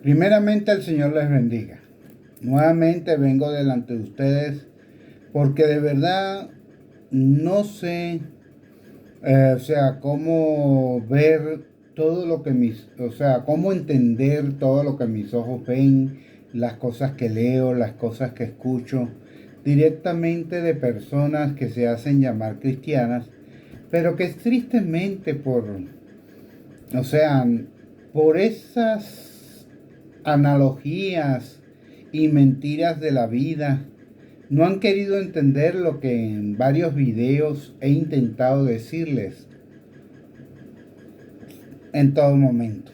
Primeramente el Señor les bendiga. Nuevamente vengo delante de ustedes porque de verdad no sé, cómo ver todo lo que cómo entender todo lo que mis ojos ven, las cosas que leo, las cosas que escucho directamente de personas que se hacen llamar cristianas, pero que tristemente o sea, por esas analogías y mentiras de la vida, no han querido entender lo que en varios videos he intentado decirles en todo momento.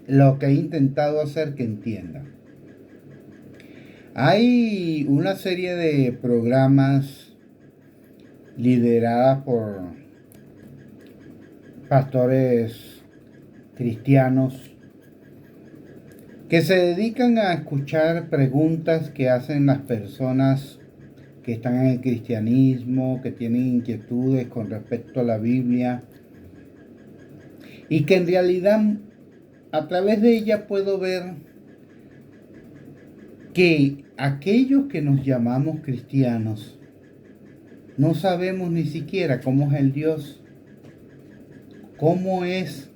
Lo que he intentado hacer que entiendan. Hay una serie de programas lideradas por pastores cristianos que se dedican a escuchar preguntas que hacen las personas que están en el cristianismo, que tienen inquietudes con respecto a la Biblia, y que en realidad a través de ella puedo ver que aquellos que nos llamamos cristianos no sabemos ni siquiera cómo es el Dios, cómo es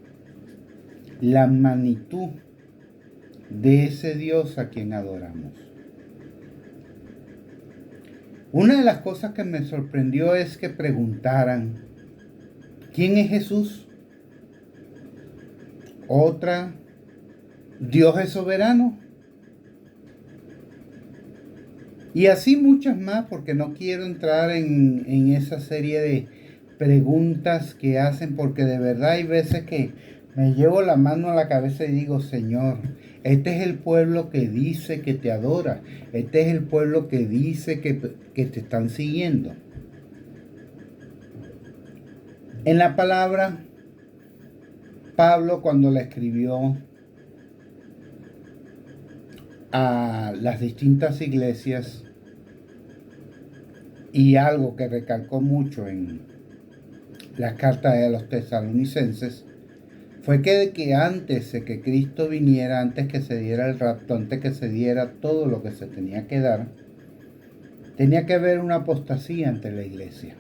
la magnitud de ese Dios a quien adoramos. Una de las cosas que me sorprendió es que preguntaran, ¿quién es Jesús? Otra, ¿Dios es soberano? Y así muchas más, porque no quiero entrar en esa serie de preguntas que hacen, porque de verdad hay veces que me llevo la mano a la cabeza y digo, Señor, este es el pueblo que dice que te adora, este es el pueblo que dice que te están siguiendo. En la palabra, Pablo cuando la escribió a las distintas iglesias, y algo que recalcó mucho en la carta de los tesalonicenses, fue que antes de que Cristo viniera, antes que se diera el rapto, antes que se diera todo lo que se tenía que dar, tenía que haber una apostasía ante la iglesia.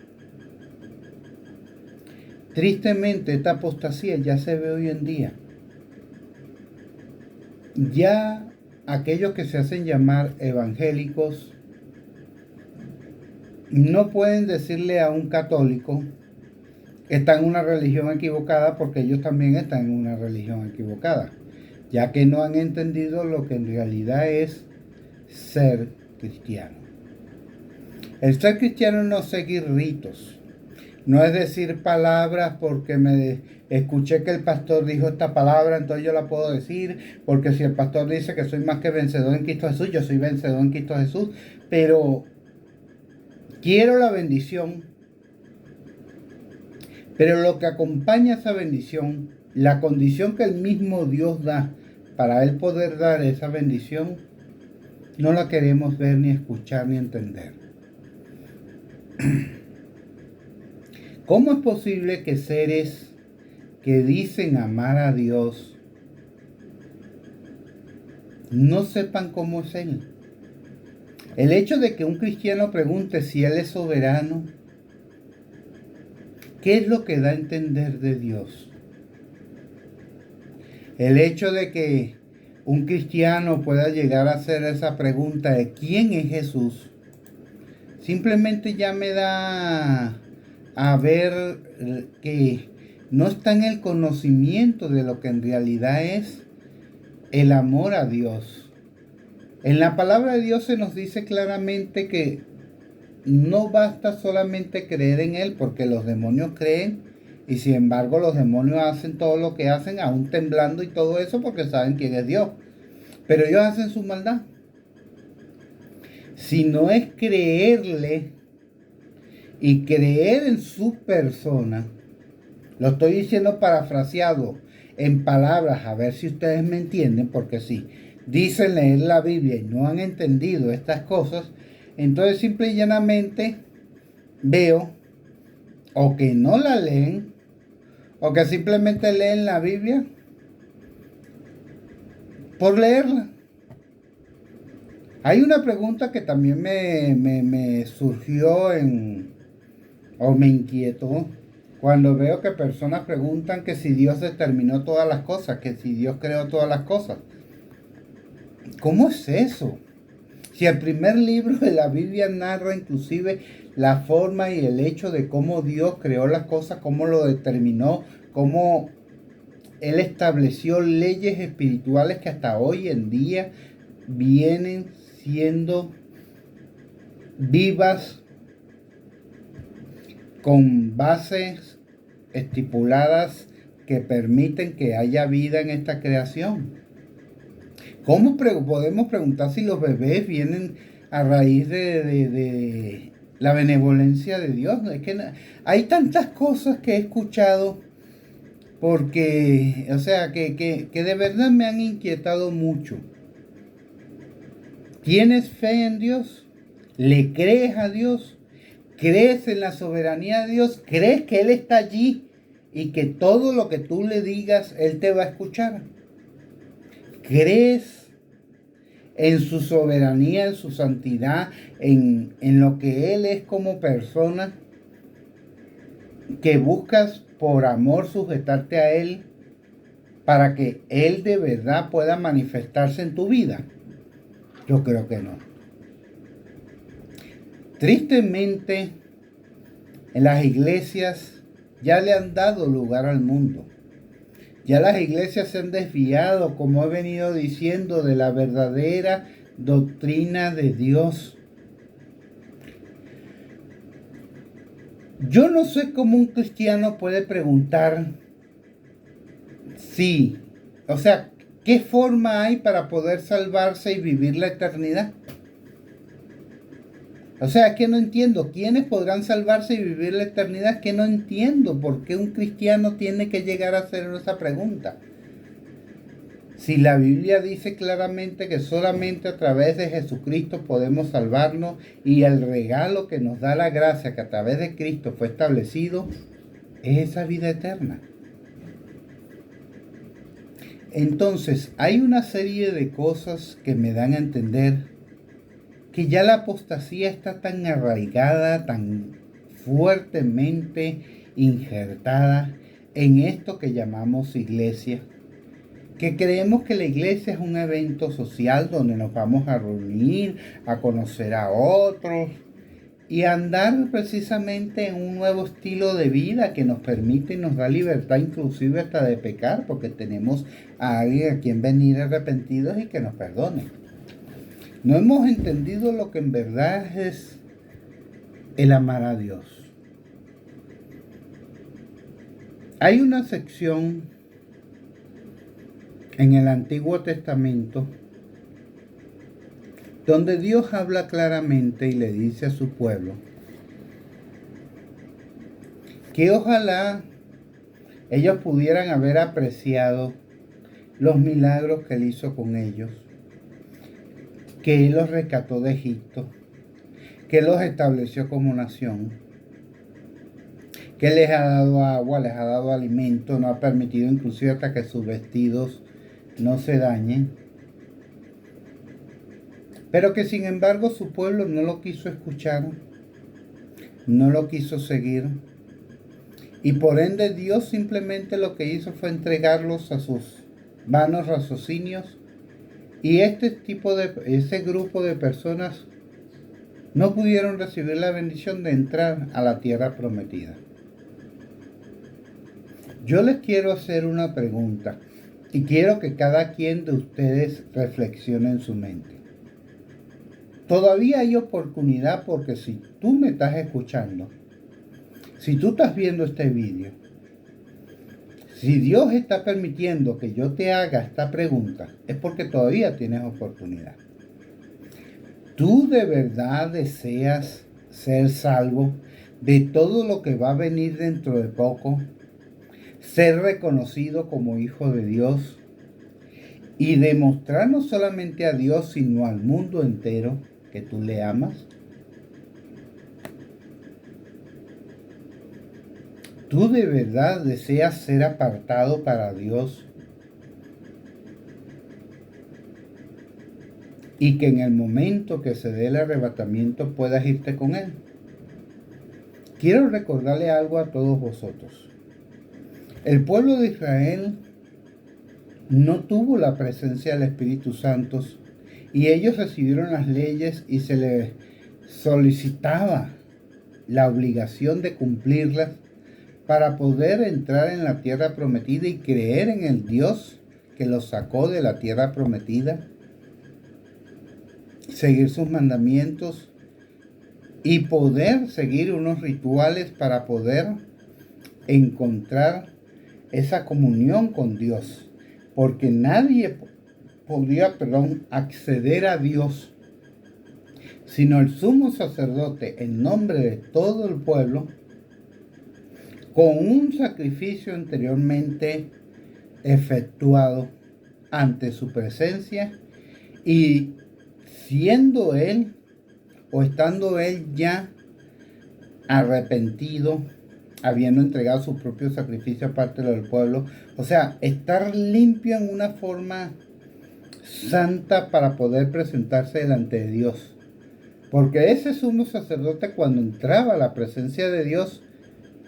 Tristemente, esta apostasía ya se ve hoy en día. Ya aquellos que se hacen llamar evangélicos no pueden decirle a un católico que está en una religión equivocada, porque ellos también están en una religión equivocada, ya que no han entendido lo que en realidad es ser cristiano. El ser cristiano no es seguir ritos, no es decir palabras porque me escuché que el pastor dijo esta palabra, entonces yo la puedo decir, porque si el pastor dice que soy más que vencedor en Cristo Jesús, yo soy vencedor en Cristo Jesús, pero quiero la bendición. Pero lo que acompaña esa bendición, la condición que el mismo Dios da para Él poder dar esa bendición, no la queremos ver, ni escuchar, ni entender. ¿Cómo es posible que seres que dicen amar a Dios no sepan cómo es Él? El hecho de que un cristiano pregunte si Él es soberano, ¿qué es lo que da a entender de Dios? El hecho de que un cristiano pueda llegar a hacer esa pregunta de ¿quién es Jesús? Simplemente ya me da a ver que no está en el conocimiento de lo que en realidad es el amor a Dios. En la palabra de Dios se nos dice claramente que no basta solamente creer en Él, porque los demonios creen y sin embargo los demonios hacen todo lo que hacen, aún temblando y todo eso, porque saben quién es Dios. Pero ellos hacen su maldad. Si no es creerle y creer en su persona, lo estoy diciendo parafraseado en palabras, a ver si ustedes me entienden, porque si dicen leer la Biblia y no han entendido estas cosas, entonces simple y llanamente veo o que no la leen, o que simplemente leen la Biblia por leerla. Hay una pregunta que también me surgió o me inquietó cuando veo que personas preguntan que si Dios determinó todas las cosas, que si Dios creó todas las cosas. ¿Cómo es eso? Si el primer libro de la Biblia narra inclusive la forma y el hecho de cómo Dios creó las cosas, cómo lo determinó, cómo Él estableció leyes espirituales que hasta hoy en día vienen siendo vivas con bases estipuladas que permiten que haya vida en esta creación. ¿Cómo podemos preguntar si los bebés vienen a raíz de la benevolencia de Dios? Es que hay tantas cosas que he escuchado porque, o sea, que de verdad me han inquietado mucho. ¿Tienes fe en Dios? ¿Le crees a Dios? ¿Crees en la soberanía de Dios? ¿Crees que Él está allí y que todo lo que tú le digas, Él te va a escuchar? ¿Crees en su soberanía, en su santidad, en lo que Él es como persona? ¿Que buscas por amor sujetarte a Él para que Él de verdad pueda manifestarse en tu vida? Yo creo que no. Tristemente, en las iglesias ya le han dado lugar al mundo. Ya las iglesias se han desviado, como he venido diciendo, de la verdadera doctrina de Dios. Yo no sé cómo un cristiano puede preguntar si, o sea, ¿qué forma hay para poder salvarse y vivir la eternidad? O sea, es que no entiendo. ¿Quiénes podrán salvarse y vivir la eternidad? Es que no entiendo por qué un cristiano tiene que llegar a hacer esa pregunta. Si la Biblia dice claramente que solamente a través de Jesucristo podemos salvarnos y el regalo que nos da la gracia que a través de Cristo fue establecido es esa vida eterna. Entonces, hay una serie de cosas que me dan a entender que ya la apostasía está tan arraigada, tan fuertemente injertada en esto que llamamos iglesia, que creemos que la iglesia es un evento social donde nos vamos a reunir, a conocer a otros y a andar precisamente en un nuevo estilo de vida que nos permite y nos da libertad inclusive hasta de pecar, porque tenemos a alguien a quien venir arrepentidos y que nos perdone. No hemos entendido lo que en verdad es el amar a Dios. Hay una sección en el Antiguo Testamento donde Dios habla claramente y le dice a su pueblo que ojalá ellos pudieran haber apreciado los milagros que Él hizo con ellos, que Él los rescató de Egipto, que Él los estableció como nación, que les ha dado agua, les ha dado alimento, no ha permitido inclusive hasta que sus vestidos no se dañen, pero que sin embargo su pueblo no lo quiso escuchar, no lo quiso seguir, y por ende Dios simplemente lo que hizo fue entregarlos a sus vanos raciocinios, y ese grupo de personas no pudieron recibir la bendición de entrar a la tierra prometida. Yo les quiero hacer una pregunta y quiero que cada quien de ustedes reflexione en su mente. Todavía hay oportunidad, porque si tú me estás escuchando, si tú estás viendo este vídeo, si Dios está permitiendo que yo te haga esta pregunta, es porque todavía tienes oportunidad. ¿Tú de verdad deseas ser salvo de todo lo que va a venir dentro de poco? Ser reconocido como hijo de Dios y demostrar no solamente a Dios, sino al mundo entero que tú le amas. ¿Tú de verdad deseas ser apartado para Dios? y que en el momento que se dé el arrebatamiento puedas irte con Él. Quiero recordarle algo a todos vosotros. El pueblo de Israel no tuvo la presencia del Espíritu Santo y ellos recibieron las leyes y se les solicitaba la obligación de cumplirlas para poder entrar en la tierra prometida y creer en el Dios que los sacó de la tierra prometida, seguir sus mandamientos y poder seguir unos rituales para poder encontrar esa comunión con Dios, porque nadie podía, acceder a Dios sino el sumo sacerdote en nombre de todo el pueblo, con un sacrificio anteriormente efectuado ante su presencia, y siendo él o estando él ya arrepentido, habiendo entregado su propio sacrificio aparte del pueblo, o sea, estar limpio en una forma santa para poder presentarse delante de Dios. Porque ese sumo sacerdote, cuando entraba a la presencia de Dios,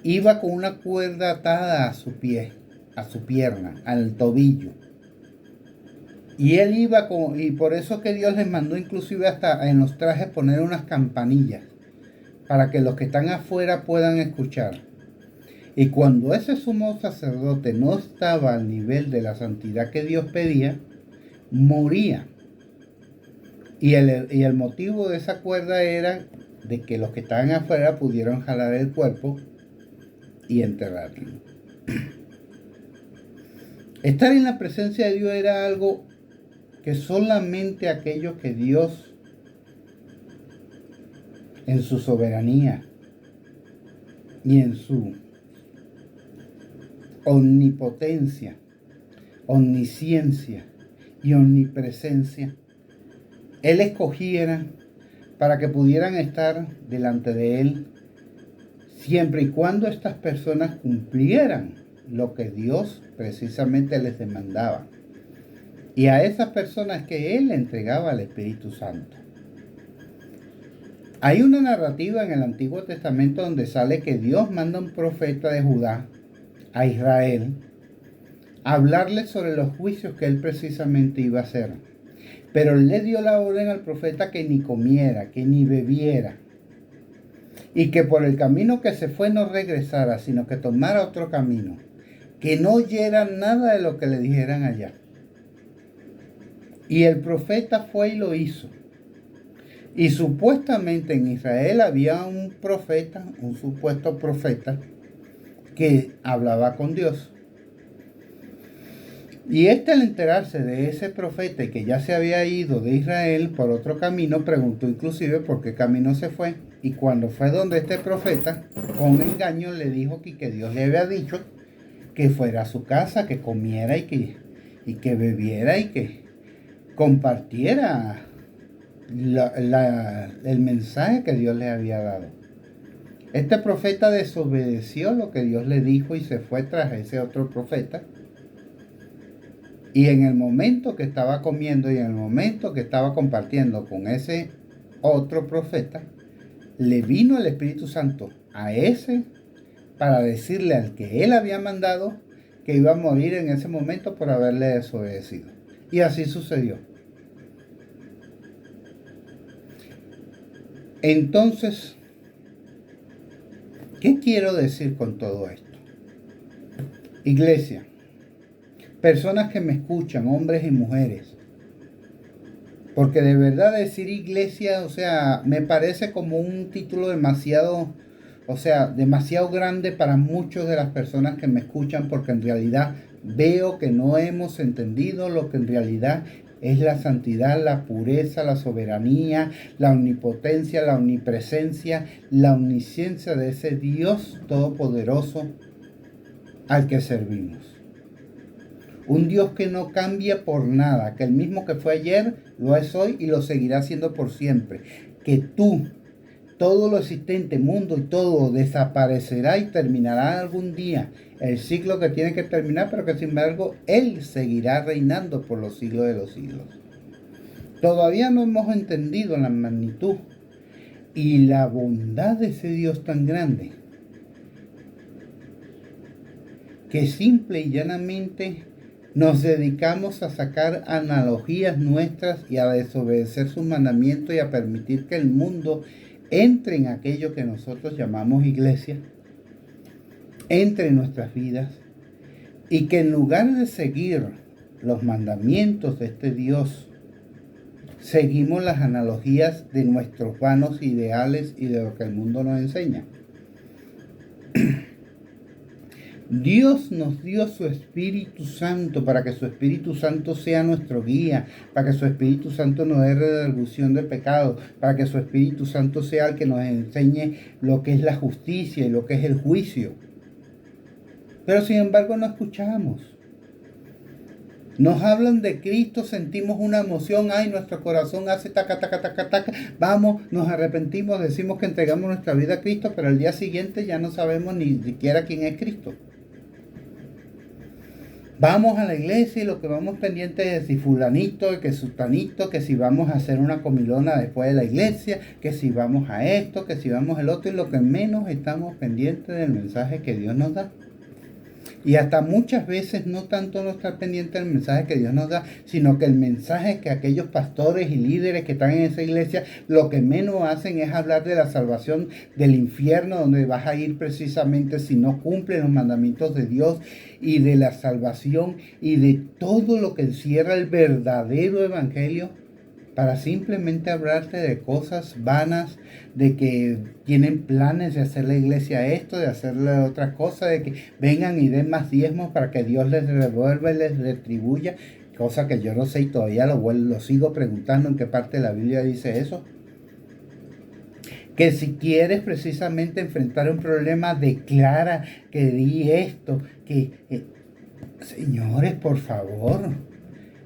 iba con una cuerda atada a su pie, a su pierna, al tobillo. Y él iba con, y por eso que Dios les mandó inclusive hasta en los trajes poner unas campanillas, para que los que están afuera puedan escuchar. Y cuando ese sumo sacerdote no estaba al nivel de la santidad que Dios pedía, moría. Y el motivo de esa cuerda era de que los que estaban afuera pudieran jalar el cuerpo y enterrarlo. Estar en la presencia de Dios era algo que solamente aquellos que Dios, en su soberanía y en su omnipotencia, omnisciencia y omnipresencia, Él escogiera para que pudieran estar delante de Él, siempre y cuando estas personas cumplieran lo que Dios precisamente les demandaba. Y a esas personas que Él entregaba al Espíritu Santo. Hay una narrativa en el Antiguo Testamento donde sale que Dios manda a un profeta de Judá a Israel a hablarle sobre los juicios que Él precisamente iba a hacer. Pero le dio la orden al profeta que ni comiera, que ni bebiera, y que por el camino que se fue no regresara, sino que tomara otro camino, que no oyera nada de lo que le dijeran allá. Y el profeta fue y lo hizo. Y supuestamente en Israel había un profeta, un supuesto profeta, que hablaba con Dios. Y al enterarse de ese profeta y que ya se había ido de Israel por otro camino, preguntó inclusive por qué camino se fue. Y cuando fue donde este profeta, con engaño le dijo que Dios le había dicho que fuera a su casa, que comiera y que bebiera y que compartiera el mensaje que Dios le había dado. Este profeta desobedeció lo que Dios le dijo y se fue tras ese otro profeta. Y en el momento que estaba comiendo y en el momento que estaba compartiendo con ese otro profeta, le vino el Espíritu Santo a ese para decirle al que él había mandado que iba a morir en ese momento por haberle desobedecido. Y así sucedió. Entonces, ¿qué quiero decir con todo esto? Iglesia, personas que me escuchan, hombres y mujeres, porque de verdad decir iglesia, o sea, me parece como un título demasiado grande para muchas de las personas que me escuchan, porque en realidad veo que no hemos entendido lo que en realidad es la santidad, la pureza, la soberanía, la omnipotencia, la omnipresencia, la omnisciencia de ese Dios todopoderoso al que servimos. Un Dios que no cambia por nada, que el mismo que fue ayer, lo es hoy y lo seguirá siendo por siempre. Que todo lo existente, mundo y todo desaparecerá y terminará algún día el ciclo que tiene que terminar, pero que sin embargo Él seguirá reinando por los siglos de los siglos. Todavía no hemos entendido la magnitud y la bondad de ese Dios tan grande, que simple y llanamente nos dedicamos a sacar analogías nuestras y a desobedecer sus mandamientos y a permitir que el mundo entre en aquello que nosotros llamamos iglesia, entre en nuestras vidas, y que en lugar de seguir los mandamientos de este Dios, seguimos las analogías de nuestros vanos ideales y de lo que el mundo nos enseña. Dios nos dio su Espíritu Santo para que su Espíritu Santo sea nuestro guía, para que su Espíritu Santo nos dé redargución de pecado, para que su Espíritu Santo sea el que nos enseñe lo que es la justicia y lo que es el juicio. Pero sin embargo no escuchamos. Nos hablan de Cristo, sentimos una emoción, ay, nuestro corazón hace taca, taca, taca, taca, vamos, nos arrepentimos, decimos que entregamos nuestra vida a Cristo, pero al día siguiente ya no sabemos ni siquiera quién es Cristo. Vamos a la iglesia y lo que vamos pendientes es si fulanito, que sultanito, que si vamos a hacer una comilona después de la iglesia, que si vamos a esto, que si vamos al otro, y lo que menos estamos pendientes del mensaje que Dios nos da. Y hasta muchas veces no tanto no estar pendiente del mensaje que Dios nos da, sino que el mensaje que aquellos pastores y líderes que están en esa iglesia, lo que menos hacen es hablar de la salvación del infierno, donde vas a ir precisamente si no cumples los mandamientos de Dios, y de la salvación y de todo lo que encierra el verdadero evangelio, para simplemente hablarte de cosas vanas, de que tienen planes de hacer la iglesia esto, de hacerle otras cosas, de que vengan y den más diezmos para que Dios les revuelva y les retribuya, cosa que yo no sé y todavía lo sigo preguntando en qué parte de la Biblia dice eso. Que si quieres precisamente enfrentar un problema, declara que di esto, que... señores, por favor,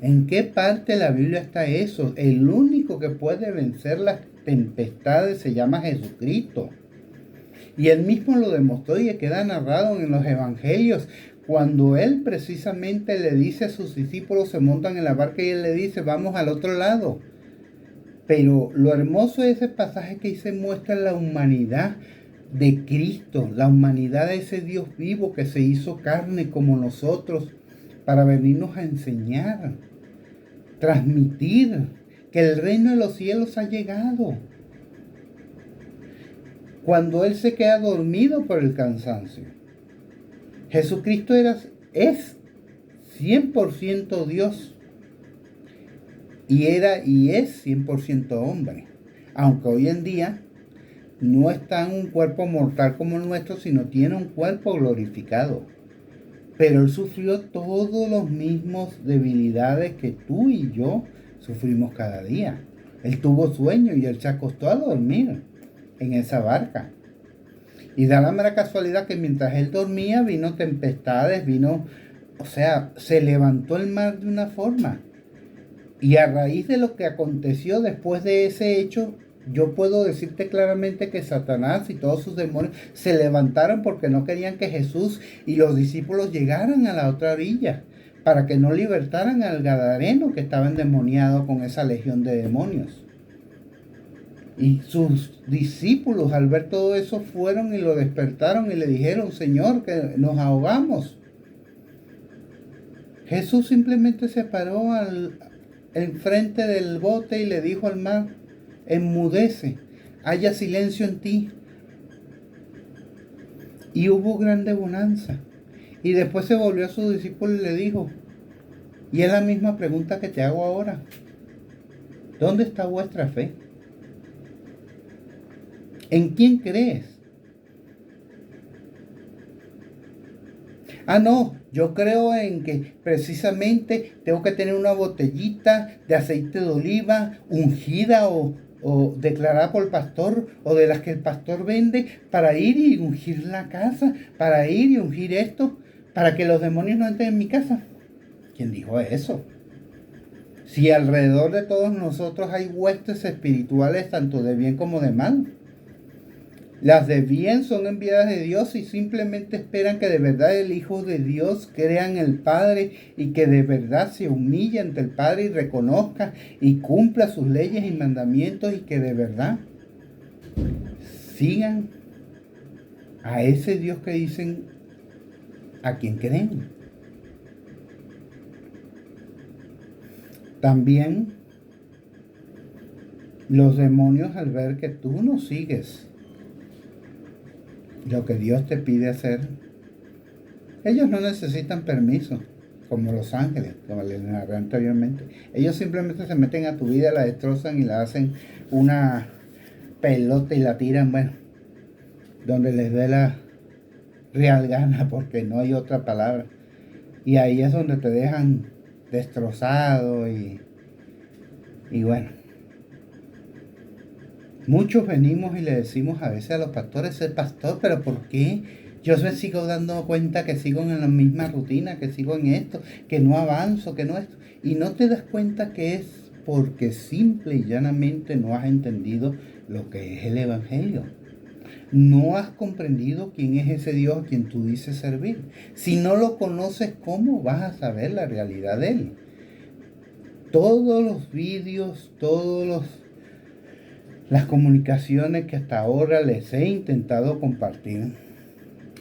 ¿en qué parte de la Biblia está eso? El único que puede vencer las tempestades se llama Jesucristo. Y él mismo lo demostró y queda narrado en los evangelios. Cuando él precisamente le dice a sus discípulos, se montan en la barca y él le dice, vamos al otro lado. Pero lo hermoso de ese pasaje es que se muestra la humanidad de Cristo, la humanidad de ese Dios vivo que se hizo carne como nosotros para venirnos a enseñar, transmitir que el reino de los cielos ha llegado. Cuando Él se queda dormido por el cansancio, Jesucristo es 100% Dios y es 100% hombre, aunque hoy en día no está en un cuerpo mortal como el nuestro, sino tiene un cuerpo glorificado. Pero Él sufrió todos los mismos debilidades que tú y yo sufrimos cada día. Él tuvo sueño y Él se acostó a dormir en esa barca. Y da la mera casualidad que mientras Él dormía vino tempestades, se levantó el mar de una forma. Y a raíz de lo que aconteció después de ese hecho, yo puedo decirte claramente que Satanás y todos sus demonios se levantaron porque no querían que Jesús y los discípulos llegaran a la otra orilla, para que no libertaran al gadareno que estaba endemoniado con esa legión de demonios. Y sus discípulos al ver todo eso fueron y lo despertaron y le dijeron, Señor, que nos ahogamos. Jesús simplemente se paró enfrente del bote y le dijo al mar, enmudece, haya silencio en ti. Y hubo grande bonanza. Y después se volvió a sus discípulos y le dijo, y es la misma pregunta que te hago ahora, ¿dónde está vuestra fe? ¿En quién crees? No, yo creo en que precisamente tengo que tener una botellita de aceite de oliva ungida o declarada por el pastor, o de las que el pastor vende, para ir y ungir la casa, para ir y ungir esto, para que los demonios no entren en mi casa. ¿Quién dijo eso? Si alrededor de todos nosotros hay huestes espirituales tanto de bien como de mal. Las de bien son enviadas de Dios y simplemente esperan que de verdad el Hijo de Dios crea en el Padre y que de verdad se humille ante el Padre y reconozca y cumpla sus leyes y mandamientos y que de verdad sigan a ese Dios que dicen a quien creen. También los demonios, al ver que tú no sigues lo que Dios te pide hacer, ellos no necesitan permiso, como los ángeles, como les narré anteriormente. Ellos simplemente se meten a tu vida, la destrozan y la hacen una pelota y la tiran, bueno, donde les dé la real gana, porque no hay otra palabra. Y ahí es donde te dejan destrozado y bueno. Muchos venimos y le decimos a veces a los pastores, ser pastor, pero ¿por qué? Yo me sigo dando cuenta que sigo en la misma rutina, que sigo en esto, que no avanzo, que no esto. Y no te das cuenta que es porque simple y llanamente no has entendido lo que es el Evangelio. No has comprendido quién es ese Dios a quien tú dices servir. Si no lo conoces, ¿cómo vas a saber la realidad de Él? Todos los vídeos, las comunicaciones que hasta ahora les he intentado compartir,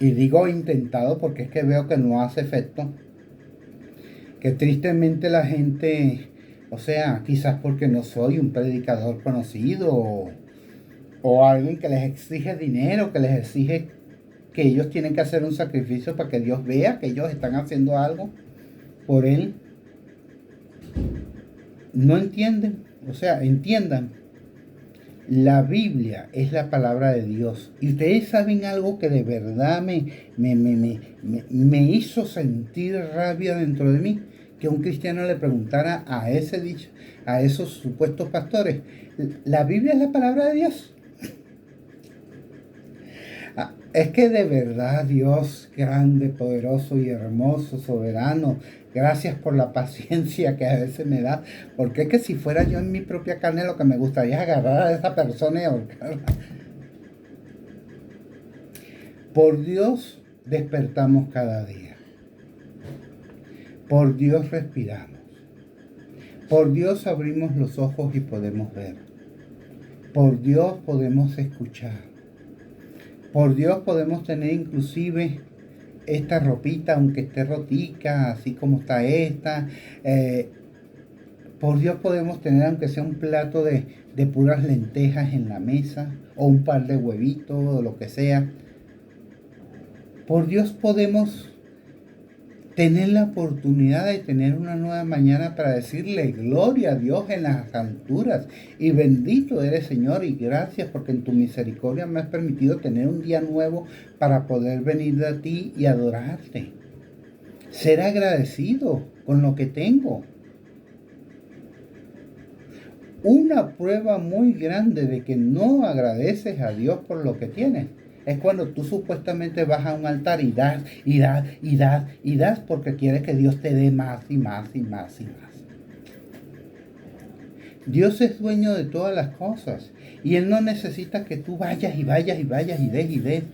y digo intentado porque es que veo que no hace efecto, que tristemente la gente, o sea, quizás porque no soy un predicador conocido o alguien que les exige dinero, que les exige que ellos tienen que hacer un sacrificio para que Dios vea que ellos están haciendo algo por Él, no entienden, o sea, entiendan. La Biblia es la palabra de Dios. Y ustedes saben algo que de verdad me hizo sentir rabia dentro de mí. Que un cristiano le preguntara a esos supuestos pastores, ¿la Biblia es la palabra de Dios? Es que de verdad Dios grande, poderoso y hermoso, soberano, gracias por la paciencia que a veces me da, porque es que si fuera yo en mi propia carne lo que me gustaría es agarrar a esa persona y ahorcarla. Por Dios despertamos cada día, por Dios respiramos, por Dios abrimos los ojos y podemos ver, por Dios podemos escuchar. Por Dios podemos tener inclusive esta ropita, aunque esté rotica, así como está esta. Por Dios podemos tener, aunque sea un plato de puras lentejas en la mesa, o un par de huevitos, o lo que sea. Por Dios podemos tener la oportunidad de tener una nueva mañana para decirle gloria a Dios en las alturas y bendito eres Señor y gracias porque en tu misericordia me has permitido tener un día nuevo para poder venir a ti y adorarte. Ser agradecido con lo que tengo. Una prueba muy grande de que no agradeces a Dios por lo que tienes es cuando tú supuestamente vas a un altar y das, y das, y das, y das, porque quieres que Dios te dé más y más y más y más. Dios es dueño de todas las cosas y Él no necesita que tú vayas y vayas y vayas y des y des.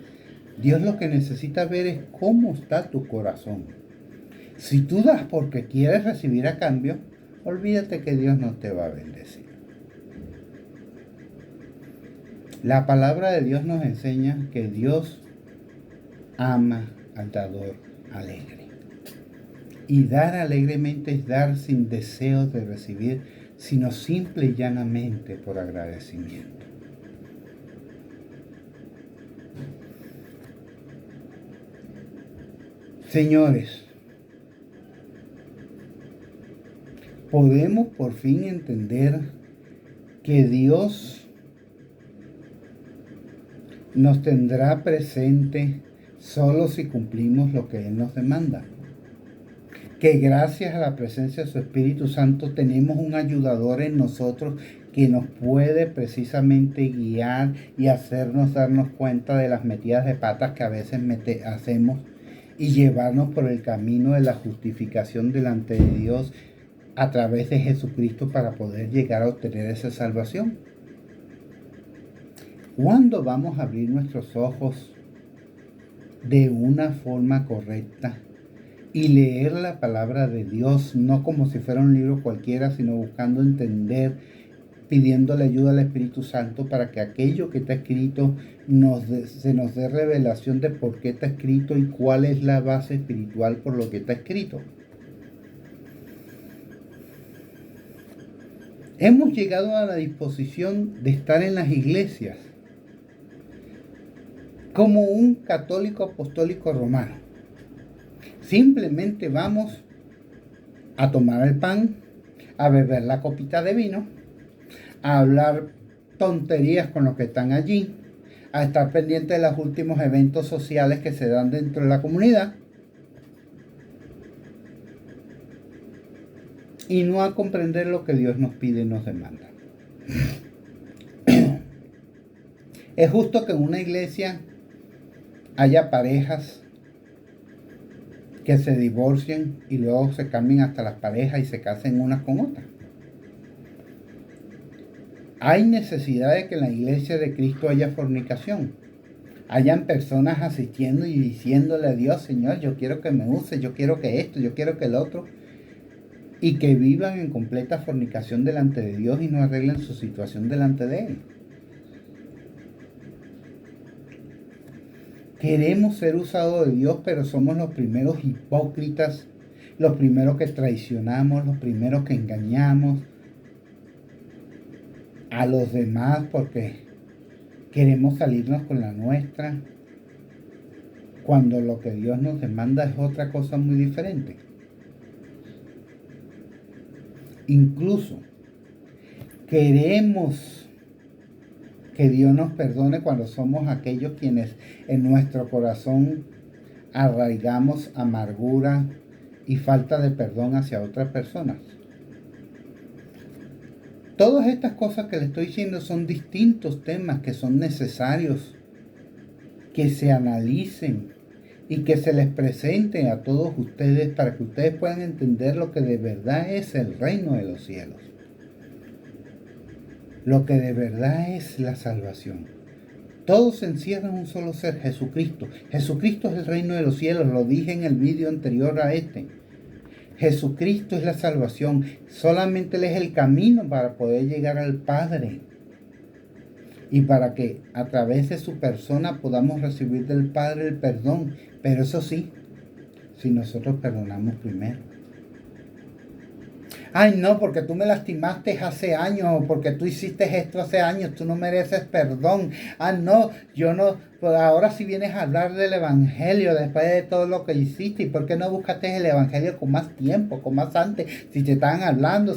Dios lo que necesita ver es cómo está tu corazón. Si tú das porque quieres recibir a cambio, olvídate que Dios no te va a bendecir. La palabra de Dios nos enseña que Dios ama al dador alegre. Y dar alegremente es dar sin deseo de recibir, sino simple y llanamente por agradecimiento. Señores, podemos por fin entender que Dios nos tendrá presente solo si cumplimos lo que Él nos demanda. Que gracias a la presencia de su Espíritu Santo tenemos un ayudador en nosotros que nos puede precisamente guiar y hacernos darnos cuenta de las metidas de patas que a veces hacemos y llevarnos por el camino de la justificación delante de Dios a través de Jesucristo para poder llegar a obtener esa salvación. ¿Cuándo vamos a abrir nuestros ojos de una forma correcta y leer la palabra de Dios, no como si fuera un libro cualquiera, sino buscando entender, pidiéndole ayuda al Espíritu Santo para que aquello que está escrito se nos dé revelación de por qué está escrito y cuál es la base espiritual por lo que está escrito? Hemos llegado a la disposición de estar en las iglesias como un católico apostólico romano. Simplemente vamos a tomar el pan, a beber la copita de vino, a hablar tonterías con los que están allí, a estar pendiente de los últimos eventos sociales que se dan dentro de la comunidad y no a comprender lo que Dios nos pide y nos demanda. Es justo que en una iglesia haya parejas que se divorcien y luego se cambien hasta las parejas y se casen unas con otras. Hay necesidad de que en la iglesia de Cristo haya fornicación. Hayan personas asistiendo y diciéndole a Dios: Señor, yo quiero que me use, yo quiero que esto, yo quiero que el otro. Y que vivan en completa fornicación delante de Dios y no arreglen su situación delante de Él. Queremos ser usados de Dios, pero somos los primeros hipócritas, los primeros que traicionamos, los primeros que engañamos a los demás porque queremos salirnos con la nuestra, cuando lo que Dios nos demanda es otra cosa muy diferente. Incluso queremos que Dios nos perdone cuando somos aquellos quienes en nuestro corazón arraigamos amargura y falta de perdón hacia otras personas. Todas estas cosas que le estoy diciendo son distintos temas que son necesarios que se analicen y que se les presente a todos ustedes para que ustedes puedan entender lo que de verdad es el reino de los cielos. Lo que de verdad es la salvación. Todo se encierra en un solo ser, Jesucristo. Jesucristo es el reino de los cielos, lo dije en el vídeo anterior a este. Jesucristo es la salvación. Solamente Él es el camino para poder llegar al Padre. Y para que a través de su persona podamos recibir del Padre el perdón. Pero eso sí, si nosotros perdonamos primero. Ay, no, porque tú me lastimaste hace años, o porque tú hiciste esto hace años, tú no mereces perdón. Ah, no, yo no, pues ahora sí vienes a hablar del Evangelio después de todo lo que hiciste. ¿Y por qué no buscaste el Evangelio con más tiempo, con más antes? Si te estaban hablando,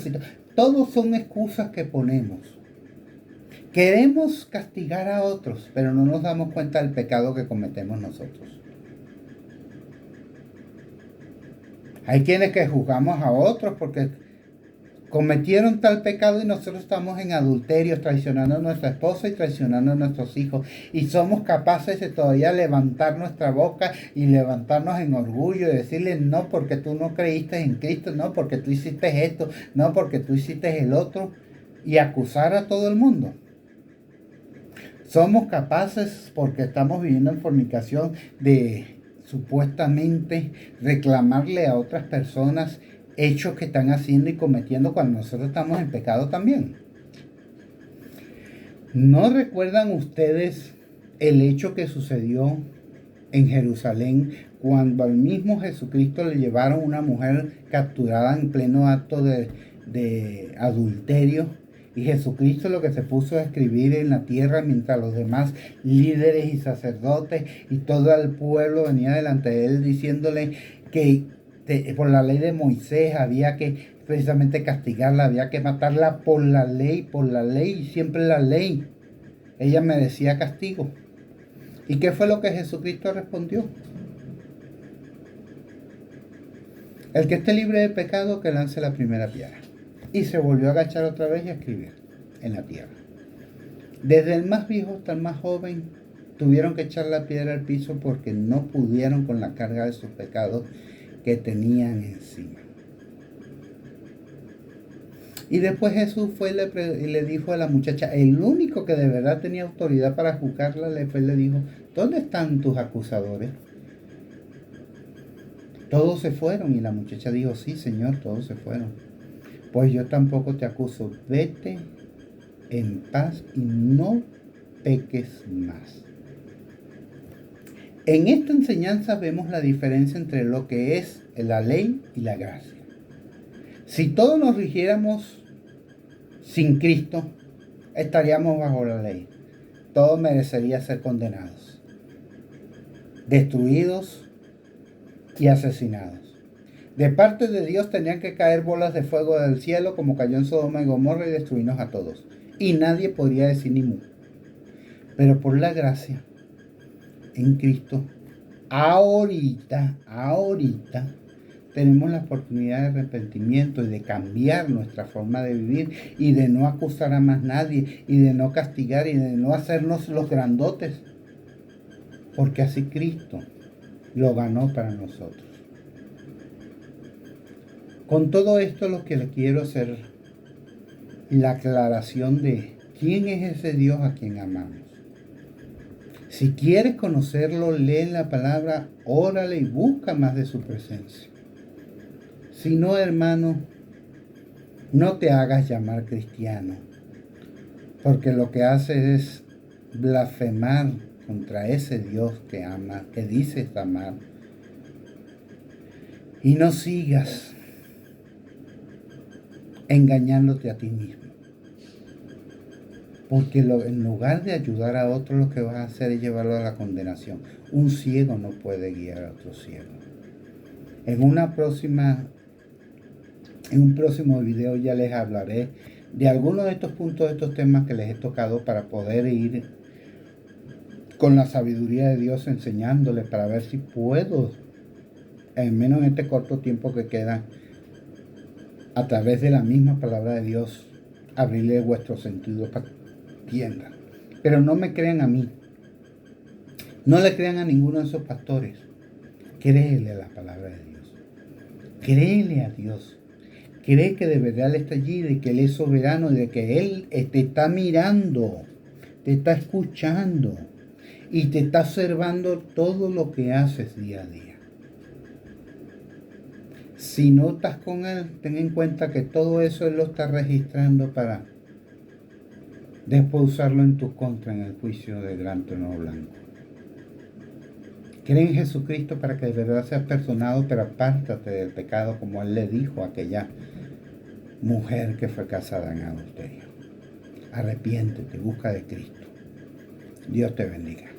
todos son excusas que ponemos. Queremos castigar a otros, pero no nos damos cuenta del pecado que cometemos nosotros. Hay quienes que juzgamos a otros porque cometieron tal pecado y nosotros estamos en adulterio, traicionando a nuestra esposa y traicionando a nuestros hijos. Y somos capaces de todavía levantar nuestra boca y levantarnos en orgullo y decirle: no, porque tú no creíste en Cristo, no, porque tú hiciste esto, no, porque tú hiciste el otro. Y acusar a todo el mundo. Somos capaces, porque estamos viviendo en fornicación, de supuestamente reclamarle a otras personas hechos que están haciendo y cometiendo cuando nosotros estamos en pecado también. ¿No recuerdan ustedes el hecho que sucedió en Jerusalén cuando al mismo Jesucristo le llevaron una mujer capturada en pleno acto de adulterio? Y Jesucristo lo que se puso a escribir en la tierra mientras los demás líderes y sacerdotes y todo el pueblo venía delante de él diciéndole que por la ley de Moisés había que precisamente castigarla, había que matarla por la ley, y siempre la ley. Ella merecía castigo. ¿Y qué fue lo que Jesucristo respondió? El que esté libre de pecado, que lance la primera piedra. Y se volvió a agachar otra vez y a escribir en la tierra. Desde el más viejo hasta el más joven tuvieron que echar la piedra al piso porque no pudieron con la carga de sus pecados que tenían encima. Y después Jesús fue y le dijo a la muchacha, el único que de verdad tenía autoridad para juzgarla, le dijo, ¿dónde están tus acusadores? Todos se fueron. Y la muchacha dijo, sí, Señor, todos se fueron. Pues yo tampoco te acuso. Vete en paz y no peques más. En esta enseñanza vemos la diferencia entre lo que es la ley y la gracia. Si todos nos rigiéramos sin Cristo, estaríamos bajo la ley. Todos merecerían ser condenados, destruidos y asesinados. De parte de Dios tenían que caer bolas de fuego del cielo como cayó en Sodoma y Gomorra y destruirnos a todos. Y nadie podría decir ni mu. Pero por la gracia en Cristo, ahorita, tenemos la oportunidad de arrepentimiento y de cambiar nuestra forma de vivir y de no acusar a más nadie y de no castigar y de no hacernos los grandotes. Porque así Cristo lo ganó para nosotros. Con todo esto lo que le quiero hacer la aclaración de quién es ese Dios a quien amamos. Si quieres conocerlo, lee la palabra, órale y busca más de su presencia. Si no, hermano, no te hagas llamar cristiano, porque lo que haces es blasfemar contra ese Dios que ama, que dices amar. Y no sigas engañándote a ti mismo. Porque en lugar de ayudar a otro, lo que vas a hacer es llevarlo a la condenación. Un ciego no puede guiar a otro ciego. En un próximo video ya les hablaré de algunos de estos puntos, de estos temas que les he tocado para poder ir con la sabiduría de Dios enseñándoles para ver si puedo, en menos en este corto tiempo que queda, a través de la misma palabra de Dios, abrirle vuestros sentidos para que entiendan. Pero no me crean a mí. No le crean a ninguno de esos pastores. Créele a la palabra de Dios. Créele a Dios. Cree que de verdad Él está allí, de que Él es soberano, de que Él te está mirando, te está escuchando y te está observando todo lo que haces día a día. Si no estás con Él, ten en cuenta que todo eso Él lo está registrando para después usarlo en tu contra en el juicio del gran trono blanco. Cree en Jesucristo para que de verdad seas perdonado, pero apártate del pecado como Él le dijo a aquella mujer que fue casada en adulterio. Arrepiéntete, busca de Cristo. Dios te bendiga.